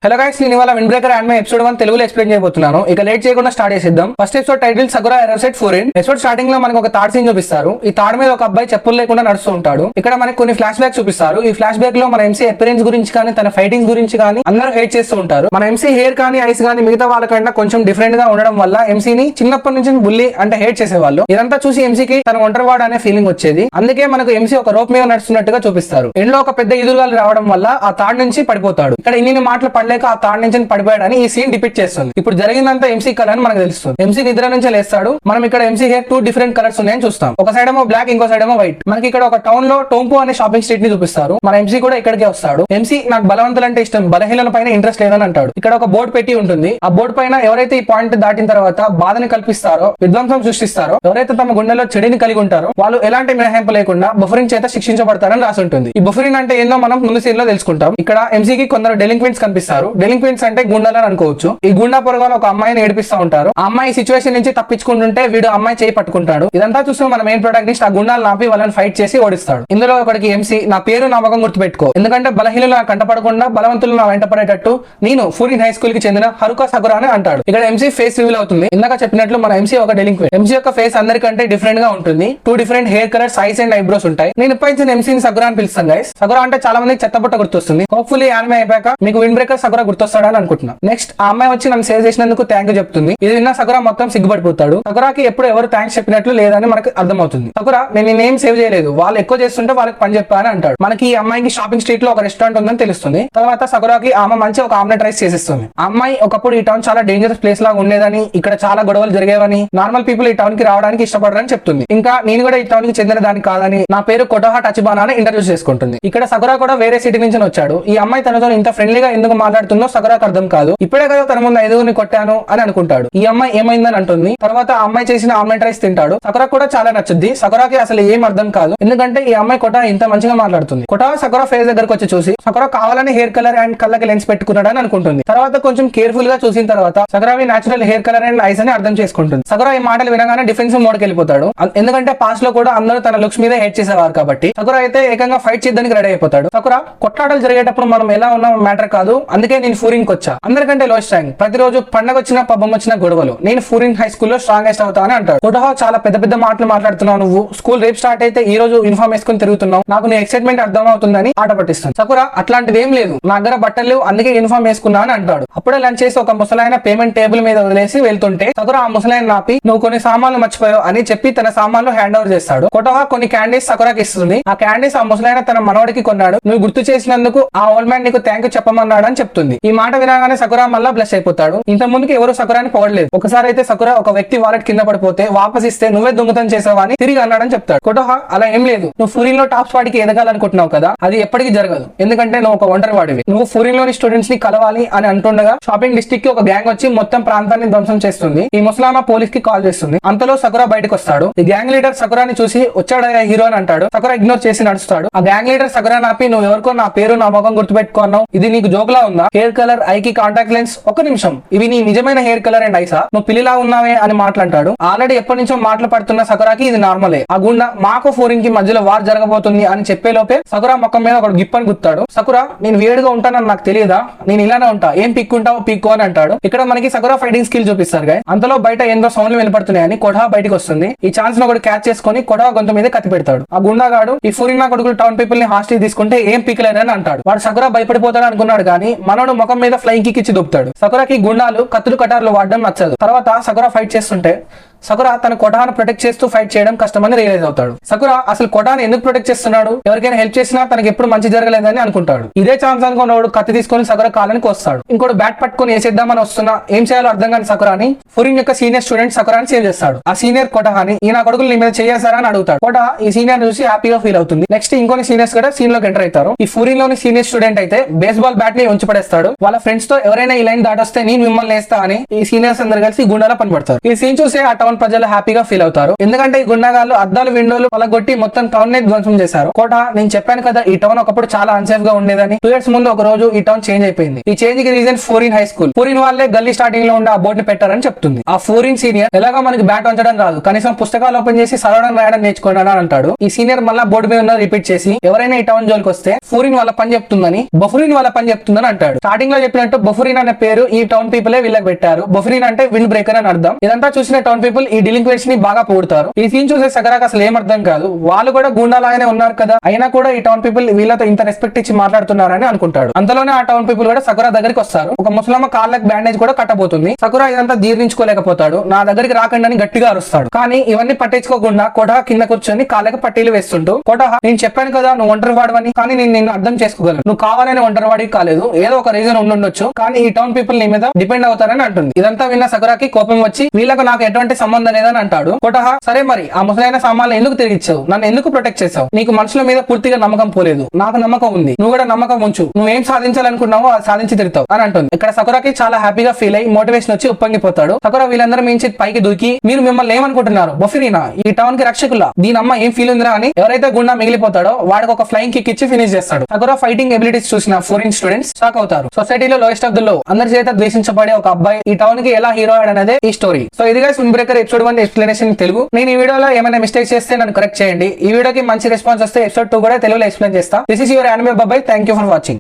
Hello guys, నేను ఇవాళ wind breaker and episode 1 తెలుగులో ఎక్స్ప్లెయిన్ చేయబోతున్నాను. ఇక లేట్ చేయకుండా స్టార్ట్ చేసేద్దాం. First episode title Sakura error set 4 episode starting లో మనకు ఒక తాడ్ సీన్ చూపిస్తారు. ఈ తాడ్ మీద ఒక అబ్బాయి చెప్పులు లేకుండా నడుస్తూ ఉంటాడు. ఇక్కడ మనకి కొన్ని ఫ్లాష్ బ్యాక్ చూపిస్తారు. ఈ ఫ్లాష్ బ్యాక్ లో మన ఎంసీ అపిరెన్స్ గురించి కానీ తన ఫైటింగ్స్ గురించి కానీ అందరూ హేట్ చేస్తూ ఉంటారు. మన ఎంసీ హెయిర్ కానీ ఐస్ కానీ మిగతా వాళ్ళకన్నా కొంచెం డిఫరెంట్ గా ఉండడం వల్ల ఎంసీని చిన్నప్పటి నుంచి బుల్లి అంటే హేట్ చేసేవాళ్ళు. ఇదంతా చూసి ఎంసీకి తన ఒంటరివాడు అనే ఫీలింగ్ వచ్చేది. అందుకే మనకు ఎంసీ ఒక రోప్ మీద నడుస్తున్నట్టుగా చూపిస్తారు. ఎండ్లో ఒక పెద్ద ఎదురుగాలు రావడం వల్ల ఆ తాడ్ నుంచి పడిపోతాడు. ఇక్కడ ఇన్ని మాటలు పడలేక ఆ తాడ్ నుంచి పడిపోయాడని ఈ సీన్ డిపిక్ట్ చేస్తుంది. ఇప్పుడు జరిగిందంతా ఎంసీ కలర్ అని మనకు తెలుస్తుంది. ఎంసీ నిద్ర నుంచి లేస్తాడు. మనం ఇక్కడ ఎంసీ హెయిర్ 2 డిఫరెంట్ కలర్స్ ఉన్నాయని చూస్తాం. ఒక సైడ్ ఏమో బ్లాక్, ఇంకో సైడ్ ఏమో వైట్. మనకి ఇక్కడ ఒక టౌన్ లో టోంపు అనే షాపింగ్ స్ట్రీట్ ని చూపిస్తారు. మన ఎంసీ కూడా ఇక్కడికే వస్తాడు. ఎంసీ నాకు బలవంతులంటే ఇష్టం, బలహీనల పైన ఇంట్రెస్ట్ లేదని అంటాడు. ఇక్కడ ఒక బోర్డు పెట్టి ఉంటుంది. ఆ బోర్డు పైన ఎవరైతే ఈ పాయింట్ దాటిన తర్వాత బాధని కల్పిస్తారో, విధ్వంసం సృష్టిస్తారో, ఎవరైతే తమ గుండెలో చెడిని కలిగి ఉంటారో వాళ్ళు ఎలాంటి మినహాయింపు లేకుండా బఫరింగ్ చేత శిక్షించబడతారని రాసి ఉంటుంది. ఈ బఫరింగ్ అంటే ఏందో మనం ముందు సీన్ లో తెలుసుకుంటాం. ఇక్కడ ఎంసీకి కొందరు డెలింక్వెంట్స్ కనిపిస్తారు. డెలింక్వెంట్స్ అంటే గుండాలని అనుకోవచ్చు. ఈ గుండా పొరగాలు ఒక అమ్మాయిని ఏడిపిస్తా ఉంటారు. ఆ అమ్మాయి సిచువేషన్ నుంచి తప్పించుకుంటుంటే వీడు అమ్మాయి చేయి పట్టుకుంటాడు. ఇదంతా చూస్తూ మన మెయిన్ ప్రొటాగనిస్ట్ ఆ గుండాలు నాపి వాళ్ళని ఫైట్ చేసి ఓడిస్తాడు. ఇందులో ఒకటికి ఎంసీ నా పేరు నా ముఖం గుర్తుపెట్టుకో, ఎందుకంటే బలహీనలు నా కంటపడకుండా బలవంతులు నా వెంట పడేటట్టు నేను ఫూరిన్ హై స్కూల్ కి చెందిన హరుకా సకురా అని అంటాడు. ఇక్కడ ఎంసీ ఫేస్ రివీల్ అవుతుంది. ఇందాక చెప్పినట్లు మన ఎంసీ ఒక డెలింక్వెంట్. ఎంసీ యొక్క ఫేస్ అందరికంటే డిఫరెంట్ గా ఉంటుంది. 2 different hair colours, ice and eyebrows ఉంటాయి. నేను ఇప్పటి ఎంసీని సకురా అని పిలుస్తాను గైస్. సకురా అంటే చాలా మందికి చెత్తబుట్ట గుర్తొస్తుంది. హోప్ఫుల్లీ యానిమే అయిపోయాక మీకు విండ్ బ్రేకర్ సకురా గుర్తొస్తాడని అనుకుంటున్నా. నెక్స్ట్ ఆ అమ్మాయి వచ్చి నన్ను సేవ్ చేసినందుకు థ్యాంక్ యూ చెప్తుంది. ఇది విన్న సకురా మొత్తం సిగ్గుపడిపోతాడు. సకురాకి ఎప్పుడు ఎవరు థ్యాంక్స్ చెప్పినట్లు లేదని మనకు అర్థమవుతుంది. సకురా నేను నేమ్ సేవ్ చేయలేదు, వాళ్ళు ఎక్కువ చేస్తుంటే వాళ్ళకి పని చెప్పాను అంటాడు. మనకి ఈ అమ్మాయికి షాపింగ్ స్ట్రీట్ లో ఒక రెస్టారెంట్ ఉందని తెలుస్తుంది. తర్వాత సకురాకి ఆమె మంచి ఒక ఆమ్లెట్ రైస్ చేసిస్తుంది. ఆ అమ్మాయి ఒకప్పుడు ఈ టౌన్ చాలా డేంజరస్ ప్లేస్ లాగా ఉండేదని, ఇక్కడ చాలా గొడవలు జరిగేవని, నార్మల్ పీపుల్ ఈ టౌన్ కి రావడానికి ఇష్టపడరని చెప్తుంది. ఇంకా నేను కూడా ఈ టౌన్ కి చెందిన దానికి కాదని, నా పేరు కొటోహా టచిబానా అని ఇంట్రడ్యూస్ చేసుకుంటుంది. ఇక్కడ సకురా కూడా వేరే సిటీ నుంచి వచ్చాడు. ఈ అమ్మాయి తనతో ఇంత ఫ్రెండ్లీగా ఎందుకు మాట్లాడుతుందో సకురాకి అర్థం కాదు. ఇప్పుడే కదా తన ముందు 5 కొట్టాను అని అనుకుంటాడు. ఈ అమ్మాయి ఏమైందని అంటుంది. తర్వాత ఆ అమ్మాయి చేసిన ఆమ్లెట్ రైస్ తింటాడు. సకురా కూడా చాలా నచ్చుద్ది. సకురాకి అసలు ఏం అర్థం కాదు, ఎందుకంటే ఈ అమ్మాయి కొటా ఇంత మంచిగా మాట్లాడుతుంది. కొటా సకురా ఫేస్ దగ్గరకు వచ్చి చూసి సకురా కావాలని హెయిర్ కలర్ అండ్ కళ్ళకి లెన్స్ పెట్టుకున్నాడని అనుకుంటుంది. తర్వాత కొంచెం కేర్ఫుల్ గా చూసిన తర్వాత సకురావి natural hair colour and eyes అని అర్థం చేసుకుంటుంది. సకురా ఈ మాటలు వినగానే డిఫెన్సివ్ మోడ్కి వెళ్ళిపోతాడు. ఎందుకంటే పాస్ట్ లో కూడా అందరూ తన లుక్స్ మీద హెయిట్ చేసేవారు కాబట్టి. సకురా అయితే ఏకంగా ఫైట్ చేయడానికి రెడీ అయిపోతాడు. సకురా కొట్లాటలు జరిగేటప్పుడు మనం ఎలా ఉన్నాం మ్యాటర్ కాదు, అందుకే నేను ఫూరింగ్ కి వచ్చా. అందరికంటే లో స్ట్రాంగ్, ప్రతిరోజు పండగ వచ్చిన పబ్బం వచ్చిన గొడవలు, నేను ఫూరిన్ హై స్కూల్లో స్ట్రాంగెస్ట్ అవుతా అని అంటాడు. కొటోహా చాలా పెద్ద పెద్ద మాటలు మాట్లాడుతున్నావు, నువ్వు స్కూల్ రేపు స్టార్ట్ అయితే ఈ రోజు యూనిఫామ్ వేసుకుని తిరుగుతున్నావు, నాకు నీ ఎక్సైట్మెంట్ అర్థం అవుతుందని ఆట పట్టిస్తాను. సకురా అట్లాంటిది ఏం లేదు, నా దగ్గర బట్టలు లేవు అందుకే యూనిఫామ్ వేసుకున్నా అని అంటాడు. అప్పుడే లంచ్ చేసి ఒక ముసలాయన పేమెంట్ టేబుల్ మీద వదిలేసి వెళ్తుంటే సకురా ఆ ముసలాయన నాపి నువ్వు కొన్ని సామాన్లు మర్చిపోయావు అని చెప్పి తన సామాన్లు హ్యాండ్ ఓవర్ చేస్తాడు. కొటోహా కొన్ని క్యాండీస్ సకురాకి ఇస్తుంది. ఆ క్యాండీస్ ఆ ముసలాయన తన మనవడికి కొన్నాడు, నువ్వు గుర్తు చేసినందుకు ఆ ఓల్డ్ మ్యాన్ నీకు థ్యాంక్ యూ చెప్పమన్నాడు అని చెప్తుంది. ఈ మాట వినగానే సకురా మళ్ళా బ్లష్ అయిపోతాడు. ఇంత ముందుకి ఎవరు సకురాని పొగడలేదు. ఒకసారి అయితే సకురా ఒక వ్యక్తి వాలెట్ కింద పడిపోతే వాపస్ ఇస్తే నువ్వే దొంగతనం చేసావా అని తిరిగి అన్నాడని చెప్తాడు. కొటోహా అలా ఏం లేదు, నువ్వు ఫూరిన్ లో టాప్ స్పాట్ కి ఎదగాలనుకుంటున్నావు కదా, అది ఎప్పటికీ జరగదు, ఎందుకంటే నువ్వు ఒక ఒంటరి వాడివి. నువ్వు ఫూరిన్ లోని స్టూడెంట్స్ ని కలవాలి అని అంటుండగా షాపింగ్ డిస్ట్రిక్ట్ కి ఒక గ్యాంగ్ వచ్చి మొత్తం ప్రాంతాన్ని ధ్వంసం చేస్తుంది. ఈ ముస్లామా పోలీస్ కి కాల్ చేస్తుంది. అంతలో సకురా బయటకు వస్తాడు. ఈ గ్యాంగ్ లీడర్ సకురాని చూసి వచ్చాడయ్యా హీరో అని అంటాడు. సకురా ఇగ్నోర్ చేసి నడుస్తాడు. ఆ గ్యాంగ్ లీడర్ సకురా నాపి నువ్వు ఎవరికో నా పేరు నా ముఖం గుర్తుపెట్టుకున్నావు, ఇది నీకు జోక్లా ఉందా, హెయిర్ కలర్, ఐకి కాంటాక్ట్ లెన్స్, ఒక నిమిషం, ఇవి నీ నిజమైన హెయిర్ కలర్ అండ్ ఐసా, నువ్వు పిల్లిలా ఉన్నావే అని మాట్లాడతాడు. ఆల్రెడీ ఎప్పటి నుంచో మాటలు పడుతున్న సకురాకి ఇది నార్మలే. ఆ గుండా మాకు ఫోరిన్ కి మధ్యలో వార్ జరగబోతుంది అని చెప్పే లోపే సకురా మొక్కం మీద ఒక గిప్పని గుత్తాడు. సకురా నేను వేడిగా ఉంటానని నాకు తెలియదా, నేను ఇలానే ఉంటా, ఏం పిక్కుంటావు పిక్కు అని అంటాడు. ఇక్కడ మనకి సకురా ఫైటింగ్ స్కిల్ చూపిస్తారు గాయ్. అంతలో బయట ఏందో సౌండ్లు వినపడుతున్నాయని కొటోహా బయటకు వస్తుంది. ఈ ఛాన్స్ ను ఒకటి క్యాచ్ చేసుకుని కొటోహా గొంతు మీద కత్తి పెడతాడు. ఆ గుండాగాడు ఈ ఫూరిన్ కొడుకులు టౌన్ పీపుల్ ని హాస్టల్ తీసుకుంటే ఏం పీకలేరని అంటాడు. వాడు సకురా భయపడిపోతాడు అనుకున్నాడు కానీ మనోడు ముఖం మీద ఫ్లైంగ్ కిక్ ఇచ్చి దొప్పుతాడు. సకురాకి గుండాలు కత్తులు కటార్లు వాడడం నచ్చదు. తర్వాత సకురా ఫైట్ చేస్తుంటే సకురా తన కొటాను ప్రొటెక్ట్ చేస్తూ ఫైట్ చేయడం కష్టమని రియలైజ్ అవుతాడు. సకురా అసలు కొటాను ఎందుకు ప్రొటెక్ట్ చేస్తున్నాడు, ఎవరికైనా హెల్ప్ చేసినా తనకి ఎప్పుడు మంచి జరగలేదని అనుకుంటాడు. ఇదే ఛాన్స్ అనుకున్నాడు కత్తి తీసుకొని సకురా కాలని కోస్తాడు. ఇంకోటి బ్యాట్ పట్టుకొని వేసేద్దామని వస్తున్నా ఏం చేయాలో అర్థం కాని సకురాని ఫురిన్ యొక్క సీనియర్ స్టూడెంట్ సకురాని సేవ్ చేస్తాడు. ఆ సీనియర్ కొటహాని ఈ నా కొడుకులు నీ మీద చేశారా అని అడుగుతాడు. కొటా ఈ సీనియర్ చూసి హ్యాపీగా ఫీల్ అవుతుంది. నెక్స్ట్ ఇంకొన్ని సీనియర్స్ కూడా సీన్ లోకి ఎంటర్ అవుతారు. ఈ ఫురిన్ లోని సీనియర్ స్టూడెంట్ అయితే బేస్బాల్ బ్యాట్ ని ఉంచి పడేస్తాడు. వాళ్ళ ఫ్రెండ్స్ తో ఎవరైనా ఈ లైన్ దాటొస్తే నేను మిమ్మల్ని వేస్తా అని ఈ సీనియర్స్ అందరు కలిసి గుండాలో పనిపడతారు. ఈ సీన్ చూసి ఆ టౌన్ టౌన్ ప్రజలు హ్యాపీగా ఫీల్ అవుతారు. ఎందుకంటే ఈ గుండాగాళ్ళు అద్దాలు విండోలు పలగొట్టి మొత్తం టౌన్ ని ధ్వంసం చేశారు. కోట నేను చెప్పాను కదా ఈ టౌన్ ఒకప్పుడు చాలా అన్సేఫ్ గా ఉండేదని. 2 years ముందు ఒక రోజు ఈ టౌన్ చేంజ్ అయిపోయింది. ఈ చేంజ్ కి reason fluorine high school. Fluorine వాళ్ళే గల్లీ స్టార్టింగ్ లో ఉండే ఆ బోర్డు పెట్టారని చెప్తుంది. ఆ ఫోరిన్ సీనియర్ ఎలాగో మనకి బ్యాట్ వంచడం రాదు, కనీసం పుస్తకాలు ఓపెన్ చేసి చదవడం రాయడం నేర్చుకోండి అని అంటాడు. ఈ సీనియర్ మళ్ళా బోర్డు మీద ఉన్న రిపీట్ చేసి ఎవరైనా ఈ టౌన్ జోలికి వస్తే ఫోరిన్ వాళ్ళ పని చెప్తుందని బఫురిన్ వాళ్ళ పని చెప్తుందని అంటాడు. స్టార్టింగ్ లో చెప్పినట్టు బఫురిన్ అనే పేరు ఈ టౌన్ పీపులే వీళ్ళకి పెట్టారు. బఫురిన్ అంటే విండ్ బ్రేకర్ అని అర్థం. ఇదంతా చూసిన టౌన్ పీపుల్ ఈ డెలింక్వెంట్స్ ని బాగా పొగుడుతారు. ఈ సీన్ చూసే సగరాకి అసలు ఏం అర్థం కాదు. వాళ్ళు కూడా గుండాలాగానే ఉన్నారు కదా, అయినా కూడా ఈ టౌన్ పీపుల్ వీళ్ళతో ఇంత రెస్పెక్ట్ ఇచ్చి మాట్లాడుతున్నారని అనుకుంటాడు. అంతలోనే ఆ టౌన్ పీపుల్ కూడా సకురా దగ్గరికి వస్తారు. ఒక ముసలమ్మ కాళ్ళకి బ్యాండేజ్ కూడా కట్టబోతుంది. సకురా ఇదంతా జీర్ణించుకోలేకపోతాడు. నా దగ్గరికి రాకండి అని గట్టిగా అరుస్తాడు. కానీ ఇవన్నీ పట్టించుకోకుండా కోటహ కింద కూర్చొని కాళ్ళకి పట్టీలు వేస్తుంటూ, కోటహ నేను చెప్పాను కదా నువ్వు ఒంటరి వాడవని, కానీ నేను నిన్ను అర్థం చేసుకోగలను. నువ్వు కావాలని ఒంటరి వాడికి కాలేదు, ఏదో ఒక రీజన్ ఉండుండొచ్చు, కానీ ఈ టౌన్ పీపుల్ నీ మీద డిపెండ్ అవుతారని అంటుంది. ఇదంతా విన్న సకురాకి కోపం వచ్చి వీళ్ళకు నాకు ఎటువంటి సంబంధం లేదని అంటాడు. కోటహ సరే మరి ఆ ముసలైన సామాన్లు ఎందుకు తిరిగిచ్చావు, నన్ను ఎందుకు ప్రొటెక్ట్ చేసావు, నీకు మనుషుల మీద పూర్తిగా నమ్మకం పోలేదు, నాకు నమ్మకం ఉంది, నువ్వు కూడా నమ్మకం ఉంచు, నువ్వేం సాధించాలనుకున్నావో అది సాధించి తిరుగుతావు అని అంటుంది. ఇక్కడ సకురాకి చాలా హ్యాపీగా ఫీల్ అయ్యి మోటివేషన్ వచ్చి ఉప్పొంగిపోతాడు. సకురా వీళ్ళందరూ మించి పైకి దూకి మీరు మిమ్మల్ని ఏమనుకుంటున్నారు, బఫురీనా ఈ టౌన్ కి రక్షకులా, దీని అమ్మ ఏం ఫీల్ ఉందిరా అని ఎవరైతే గుండా మిగిలిపోతాడో వాడికి ఒక ఫ్లైయింగ్ కిక్ ఇచ్చి ఫినిష్ చేస్తాడు. సకురా ఫైటింగ్ ఎబిలిటీస్ చూసిన ఫోరిన్ స్టూడెంట్స్ షాక్ అవుతారు. సొసైటీలో లోయెస్ట్ ఆఫ్ ది లో అందరి చేత ద్వేషించబడే ఒక అబ్బాయి ఈ టౌన్ కి ఎలా హీరో అనేది ఈ స్టోరీ. సో ఇది guys wind breaker episode 1 explanation Telugu. నేను ఈ వీడియోలో ఏమైనా మిస్టేక్స్ చేస్తే నన్ను కరెక్ట్ చేయండి. ఈ వీడియోకి మంచి రెస్పాన్స్ వస్తే ఎపిసోడ్ 2 కూడా తెలుగులో ఎక్స్ప్లెయిన్ చేస్తా. దిస్ ఇస్ యువర్ యానిమే బాబాయ్. Thank you for watching.